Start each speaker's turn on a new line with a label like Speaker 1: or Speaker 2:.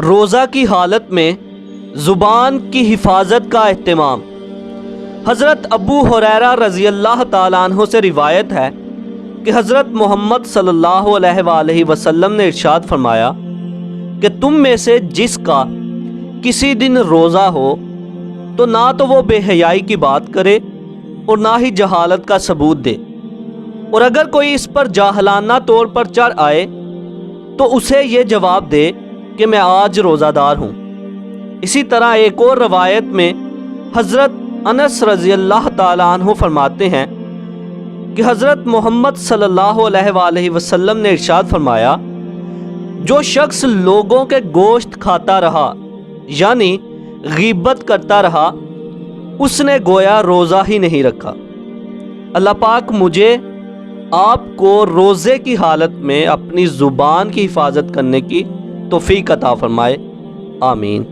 Speaker 1: روزہ کی حالت میں زبان کی حفاظت کا اہتمام۔ حضرت ابو ہریرہ رضی اللہ تعالیٰ عنہ سے روایت ہے کہ حضرت محمد صلی اللہ علیہ وآلہ وسلم نے ارشاد فرمایا کہ تم میں سے جس کا کسی دن روزہ ہو تو نہ تو وہ بے حیائی کی بات کرے اور نہ ہی جہالت کا ثبوت دے، اور اگر کوئی اس پر جاہلانہ طور پر چڑھ آئے تو اسے یہ جواب دے کہ میں آج روزہ دار ہوں۔ اسی طرح ایک اور روایت میں حضرت انس رضی اللہ تعالیٰ عنہ فرماتے ہیں کہ حضرت محمد صلی اللہ علیہ وآلہ وسلم نے ارشاد فرمایا، جو شخص لوگوں کے گوشت کھاتا رہا یعنی غیبت کرتا رہا، اس نے گویا روزہ ہی نہیں رکھا۔ اللہ پاک مجھے آپ کو روزے کی حالت میں اپنی زبان کی حفاظت کرنے کی توفیق عطا فرمائے، آمین۔